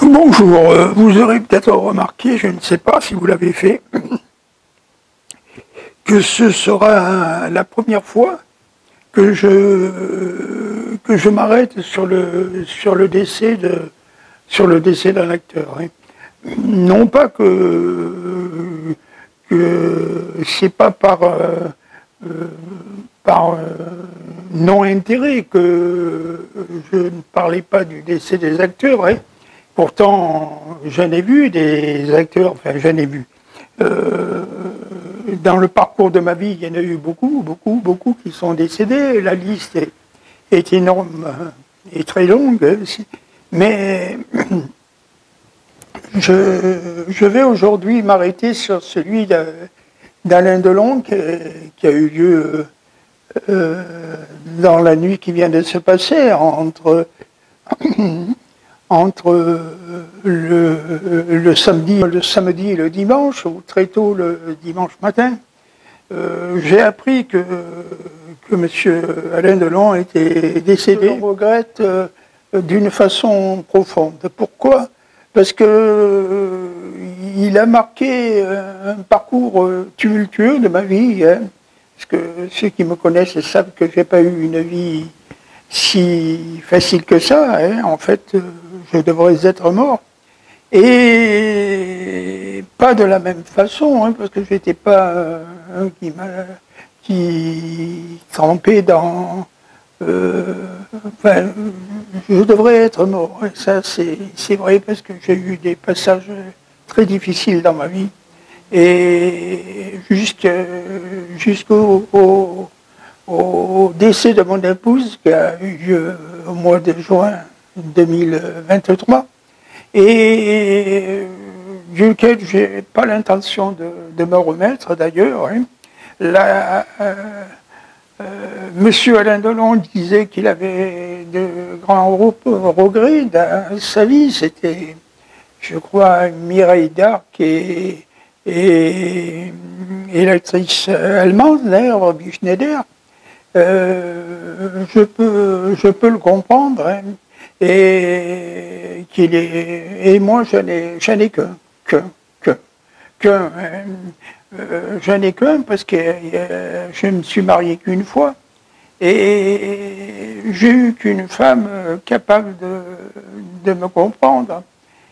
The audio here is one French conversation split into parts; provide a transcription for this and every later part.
Bonjour, vous aurez peut-être remarqué, je ne sais pas si vous l'avez fait, que ce sera la première fois que je m'arrête sur le décès d'un acteur. Hein. Non pas que c'est pas par non-intérêt que je ne parlais pas du décès des acteurs. Hein. Pourtant, j'en ai vu des acteurs, enfin j'en ai vu. Dans le parcours de ma vie, il y en a eu beaucoup qui sont décédés. La liste est énorme et très longue. Mais je vais aujourd'hui m'arrêter sur celui d'Alain Delon qui a eu lieu dans la nuit qui vient de se passer entre le samedi et le dimanche, ou très tôt le dimanche matin. J'ai appris que M. Alain Delon était décédé. Je le regrette d'une façon profonde. Pourquoi? Parce que il a marqué un parcours tumultueux de ma vie. Hein. Parce que ceux qui me connaissent savent que je n'ai pas eu une vie si facile que ça. Hein. En fait, je devrais être mort. Et pas de la même façon, hein, parce que je n'étais pas un qui trempait dans... enfin, je devrais être mort. Et ça, c'est vrai, parce que j'ai eu des passages très difficiles dans ma vie. Et jusqu'au décès de mon épouse, qui a eu lieu au mois de juin 2023, et duquel je n'ai pas l'intention de me remettre d'ailleurs. Hein. Monsieur Alain Delon disait qu'il avait de grands regrets dans sa vie. C'était, je crois, Mireille d'Arc et l'actrice allemande, d'ailleurs, Robbie Schneider. Je peux le comprendre. Hein. Et moi j'en ai qu'un. J'en ai qu'un parce que je me suis marié qu'une fois et j'ai eu qu'une femme capable de me comprendre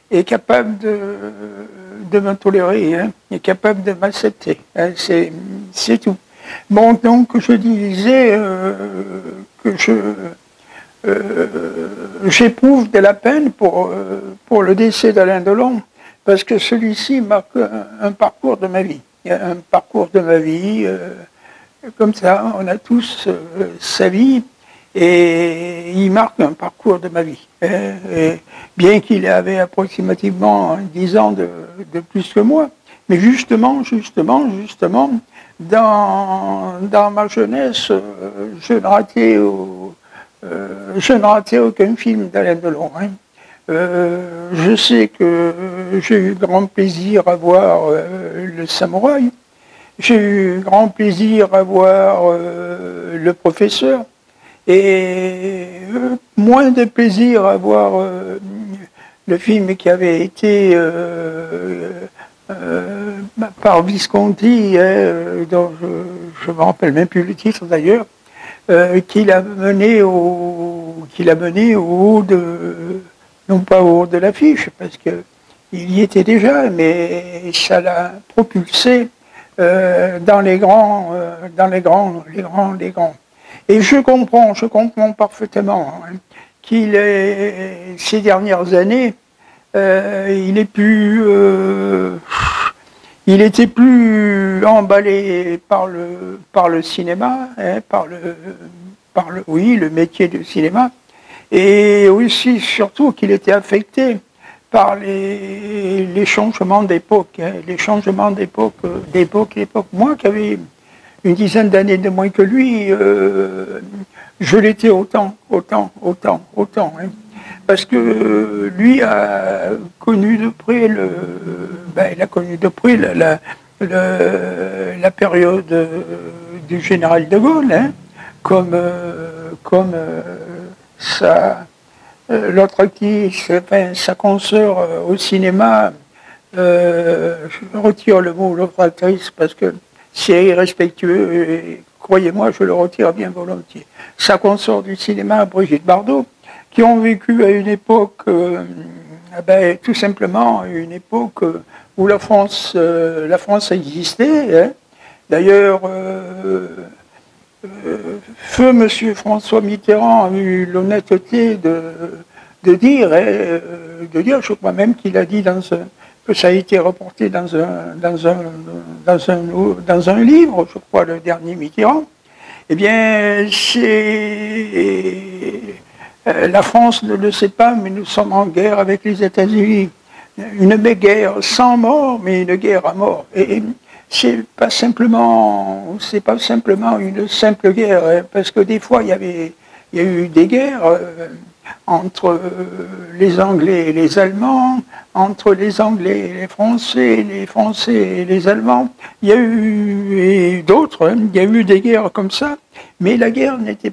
et capable de me tolérer, hein, et capable de m'accepter. Hein, c'est tout. Bon, donc je disais que j'éprouve de la peine pour le décès d'Alain Delon, parce que celui-ci marque un parcours de ma vie. Un parcours de ma vie, comme ça, on a tous sa vie, et il marque un parcours de ma vie. Et bien qu'il avait approximativement 10 ans de plus que moi, mais justement, dans ma jeunesse, je ne ratais aucun film d'Alain Delon. Hein. Je sais que j'ai eu grand plaisir à voir Le Samouraï, j'ai eu grand plaisir à voir Le Professeur, et moins de plaisir à voir le film qui avait été par Visconti, dont je ne me rappelle même plus le titre d'ailleurs, qu'il a mené au haut de, non pas au haut de l'affiche, parce qu'il y était déjà, mais ça l'a propulsé dans les grands. Et je comprends parfaitement, hein, ces dernières années, il était plus emballé par le cinéma, hein, le métier de cinéma, et aussi, surtout, qu'il était affecté par les changements d'époque, hein, les changements d'époque. Moi, qui avais une dizaine d'années de moins que lui, je l'étais autant. Hein. Parce que lui a connu de près la période du général de Gaulle, hein, comme l'autre actrice, enfin, sa consoeur au cinéma, je retire le mot l'autre actrice parce que c'est irrespectueux et croyez-moi, je le retire bien volontiers. Sa consoeur du cinéma, Brigitte Bardot, qui ont vécu à une époque, tout simplement une époque où la France existait. Hein. D'ailleurs, feu M. François Mitterrand a eu l'honnêteté de dire, je crois même qu'il a dit que ça a été reporté dans un livre, je crois, le dernier Mitterrand. Eh bien, la France ne le sait pas, mais nous sommes en guerre avec les États-Unis. Une guerre sans mort, mais une guerre à mort. Et c'est pas simplement une simple guerre, hein, parce que des fois il y a eu des guerres entre les Anglais et les Allemands, entre les Anglais et les Français et les Allemands. Il y a eu d'autres, hein, il y a eu des guerres comme ça, mais la guerre n'était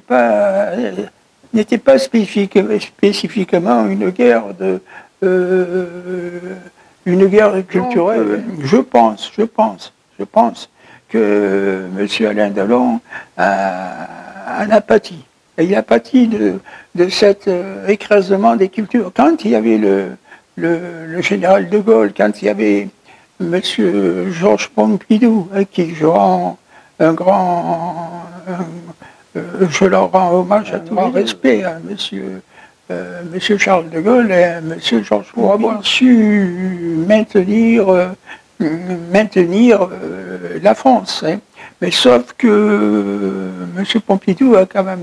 pas spécifiquement une guerre culturelle. Je pense que M. Alain Delon en a pâti. Et il a pâti de cet écrasement des cultures. Quand il y avait le général de Gaulle, quand il y avait M. Georges Pompidou, qui je rends je leur rends hommage à tout grand respect à M. Charles de Gaulle et à M. Georges pour avoir su maintenir la France. Hein. Mais sauf que M. Pompidou a quand même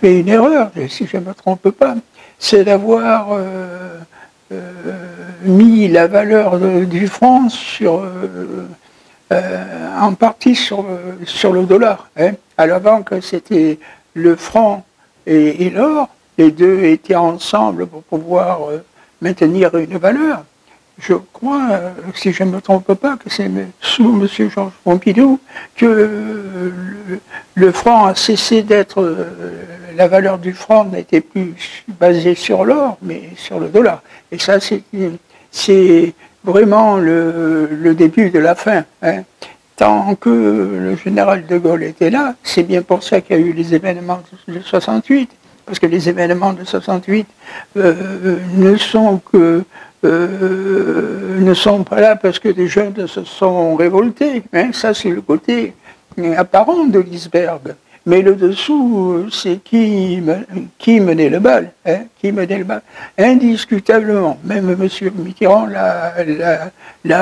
fait une erreur, si je ne me trompe pas, c'est d'avoir mis la valeur du franc en partie sur le dollar. Hein. À l'avant que c'était le franc et l'or, les deux étaient ensemble pour pouvoir maintenir une valeur. Je crois, si je ne me trompe pas, que c'est sous M. Georges Pompidou que le franc a cessé d'être, la valeur du franc n'était plus basée sur l'or, mais sur le dollar. Et ça, c'est vraiment le début de la fin. Hein. Tant que le général de Gaulle était là, c'est bien pour ça qu'il y a eu les événements de 68, parce que les événements de 68 ne sont pas là parce que des jeunes se sont révoltés. Hein. Ça, c'est le côté apparent de l'iceberg. Mais le dessous, c'est qui menait le bal, hein, qui menait le bal. Indiscutablement, même M. Mitterrand l'a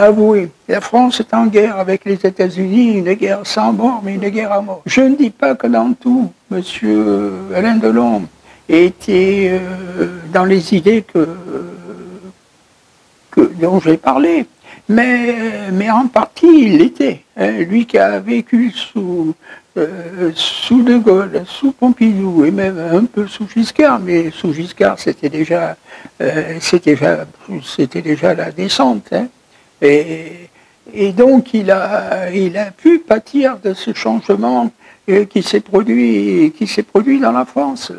avoué. La France est en guerre avec les États-Unis, une guerre sans mort, mais une guerre à mort. Je ne dis pas que dans tout, M. Alain Delon était dans les idées dont j'ai parlé, mais en partie il l'était. Hein, lui qui a vécu sous De Gaulle, sous Pompidou et même un peu sous Giscard, mais sous Giscard c'était déjà la descente. Hein. Et donc il a pu pâtir de ce changement qui s'est produit dans la France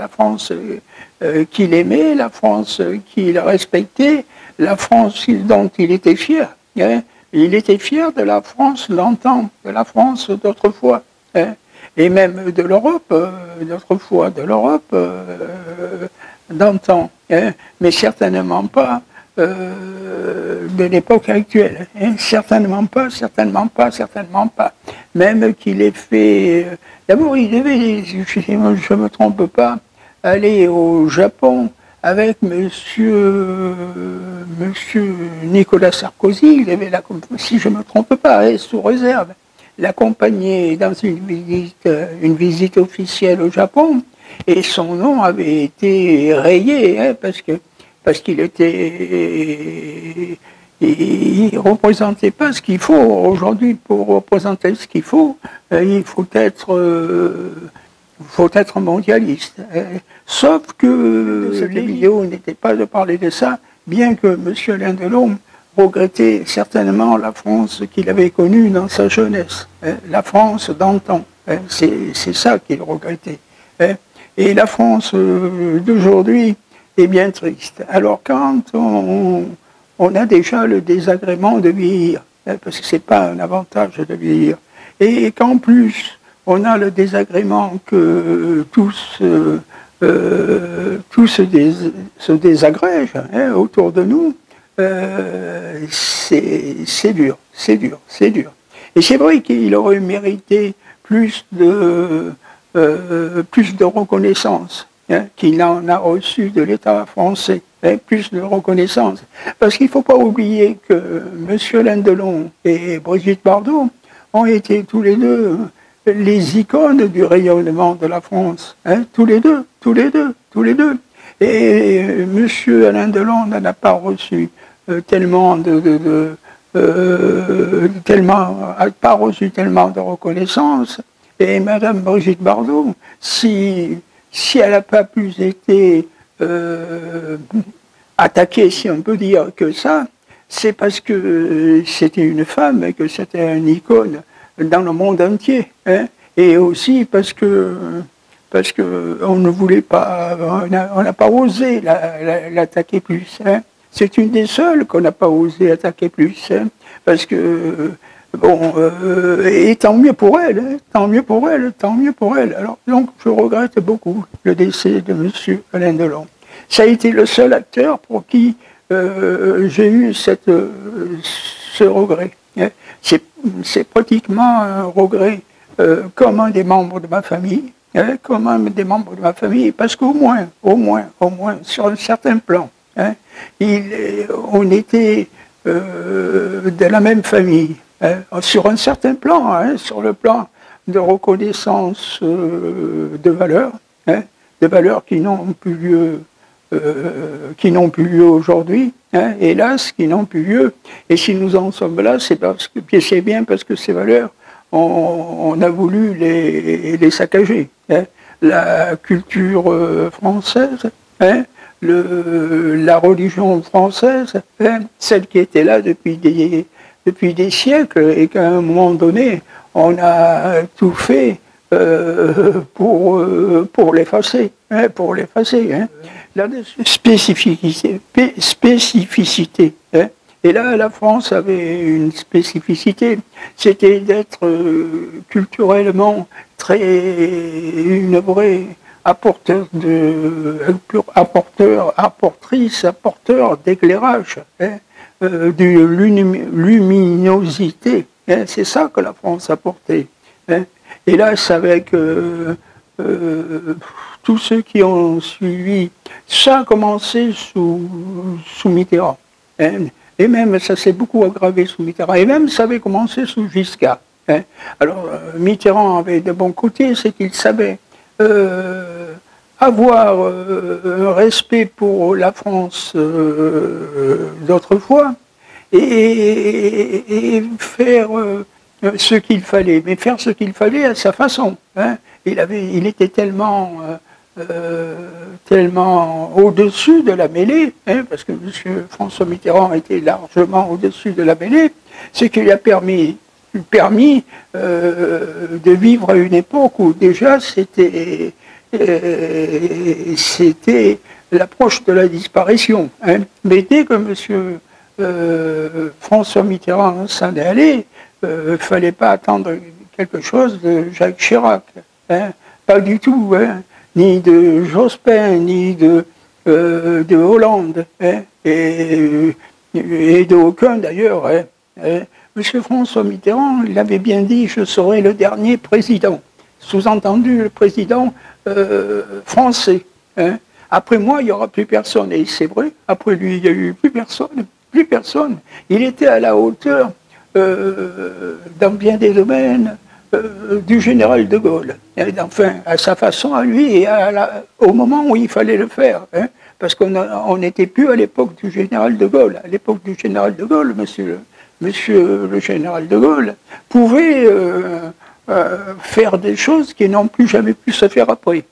qu'il aimait, la France qu'il respectait, la France dont il était fier. Hein. Il était fier de la France d'antan, de la France d'autrefois. Hein. Et même de l'Europe, d'autrefois, de l'Europe d'antan, hein, mais certainement pas de l'époque actuelle. Hein, certainement pas. Même qu'il ait fait... D'abord, il devait, si je ne me trompe pas, aller au Japon avec monsieur Nicolas Sarkozy. Il devait, si je ne me trompe pas, sous réserve, l'accompagner dans une visite officielle au Japon, et son nom avait été rayé, hein, parce qu'il il représentait pas ce qu'il faut. Aujourd'hui, pour représenter ce qu'il faut, il faut être mondialiste. Hein. Sauf que cette vidéo n'était pas de parler de ça, bien que M. Alain Delon regrettait certainement la France qu'il avait connue dans sa jeunesse, hein, la France d'antan. Hein, c'est ça qu'il regrettait. Hein. Et la France d'aujourd'hui est bien triste. Alors quand on a déjà le désagrément de vieillir, parce que ce n'est pas un avantage de vieillir, et qu'en plus on a le désagrément que tous se désagrègent autour de nous, c'est dur, c'est dur, c'est dur. Et c'est vrai qu'il aurait mérité plus de reconnaissance qu'il en a reçu de l'État français, plus de reconnaissance. Parce qu'il ne faut pas oublier que M. Alain Delon et Brigitte Bardot ont été tous les deux les icônes du rayonnement de la France, tous les deux. Et M. Alain Delon n'en a pas reçu tellement de reconnaissance. Et Mme Brigitte Bardot, si elle n'a pas plus été attaquée, si on peut dire que ça, c'est parce que c'était une femme et que c'était une icône dans le monde entier. Et aussi parce que on ne voulait pas, on n'a pas osé l'attaquer plus. C'est une des seules qu'on n'a pas osé attaquer plus. Parce que bon, et tant mieux pour elle, tant mieux pour elle. Alors, donc, je regrette beaucoup le décès de M. Alain Delon. Ça a été le seul acteur pour qui j'ai eu ce regret. C'est pratiquement un regret comme un des membres de ma famille, parce qu'au moins, sur un certain plan, on était de la même famille. Sur un certain plan, sur le plan de reconnaissance de valeurs qui n'ont plus lieu, aujourd'hui, hélas, qui n'ont plus lieu. Et si nous en sommes là, c'est bien parce que ces valeurs, on a voulu les saccager. La culture française, la religion française, celle qui était là depuis des siècles, et qu'à un moment donné, on a tout fait pour l'effacer. La spécificité. Et là, la France avait une spécificité, c'était d'être culturellement une vraie apporteur d'éclairage, de luminosité. C'est ça que la France apportait. Hélas, avec tous ceux qui ont suivi, ça a commencé sous Mitterrand. Et même, ça s'est beaucoup aggravé sous Mitterrand. Et même, ça avait commencé sous Giscard. Alors, Mitterrand avait de bons côtés, c'est qu'il savait avoir un respect pour la France d'autrefois et faire ce qu'il fallait. Mais faire ce qu'il fallait à sa façon. Il était tellement au-dessus de la mêlée, parce que M. François Mitterrand était largement au-dessus de la mêlée, ce qui lui a permis de vivre à une époque où déjà c'était l'approche de la disparition. Mais dès que M. François Mitterrand s'en est allé, il ne fallait pas attendre quelque chose de Jacques Chirac. Pas du tout. Ni de Jospin, ni de Hollande, et d'aucun d'ailleurs. Monsieur François Mitterrand, il avait bien dit « je serai le dernier président », sous-entendu le président français. Après moi, il n'y aura plus personne. Et c'est vrai, après lui, il n'y a eu plus personne. Il était à la hauteur, dans bien des domaines, du général de Gaulle. Enfin, à sa façon, à lui, et au moment où il fallait le faire. Parce qu'on n'était plus à l'époque du général de Gaulle. À l'époque du général de Gaulle, monsieur le général de Gaulle pouvait faire des choses qui n'ont plus jamais pu se faire après.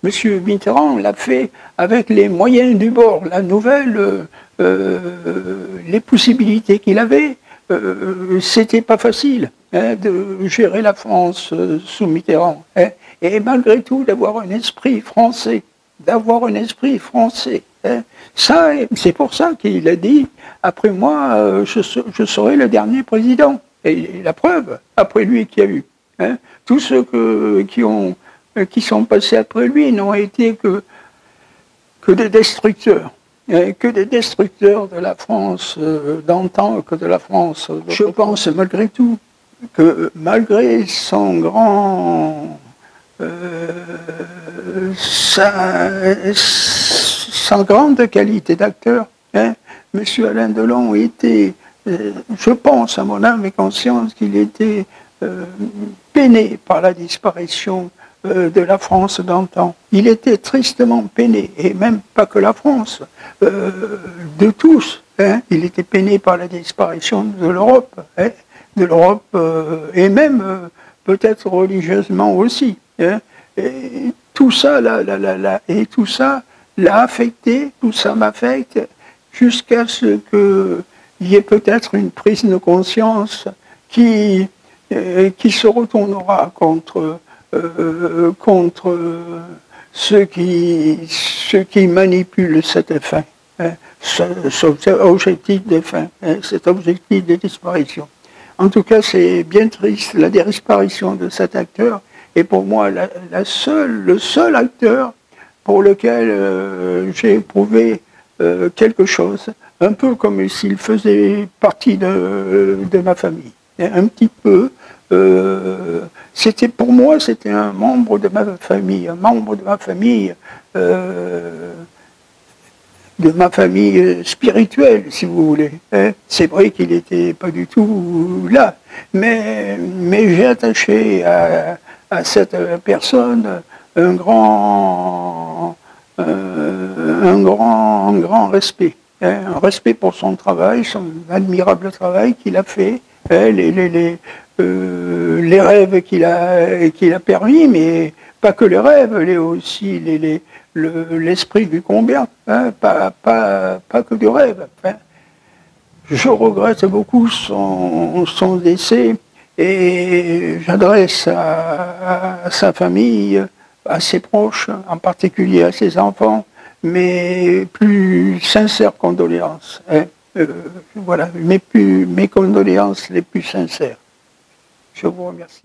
Monsieur Mitterrand l'a fait avec les moyens du bord. La nouvelle, les possibilités qu'il avait, c'était pas facile. de gérer la France sous Mitterrand, et malgré tout d'avoir un esprit français, Ça, c'est pour ça qu'il a dit, après moi, je serai le dernier président. Et la preuve, après lui qu'il y a eu. Tous ceux qui sont passés après lui n'ont été que des destructeurs. Que des destructeurs de la France d'antan, que de la France. Je pense malgré tout que malgré son sa grande qualité d'acteur, Monsieur Alain Delon était, je pense à mon âme et conscience qu'il était peiné par la disparition de la France d'antan. Il était tristement peiné, et même pas que la France, de tous. Il était peiné par la disparition de l'Europe, et même peut-être religieusement aussi. Et tout ça l'a affecté, tout ça m'affecte, jusqu'à ce qu'il y ait peut-être une prise de conscience qui se retournera contre ceux qui manipulent cette fin, cet objectif de fin, cet objectif de disparition. En tout cas, c'est bien triste, la disparition de cet acteur est pour moi le seul acteur pour lequel j'ai éprouvé quelque chose, un peu comme s'il faisait partie de ma famille, un petit peu. Pour moi, c'était un membre de ma famille, spirituelle, si vous voulez. C'est vrai qu'il n'était pas du tout là, mais j'ai attaché à cette personne un grand respect. Un respect pour son travail, son admirable travail qu'il a fait, les rêves qu'il a permis, mais pas que les rêves, aussi l'esprit du combat, pas que du rêve. Je regrette beaucoup son décès et j'adresse à sa famille, à ses proches, en particulier à ses enfants, mes plus sincères condoléances. Voilà, mes condoléances les plus sincères. Je vous remercie.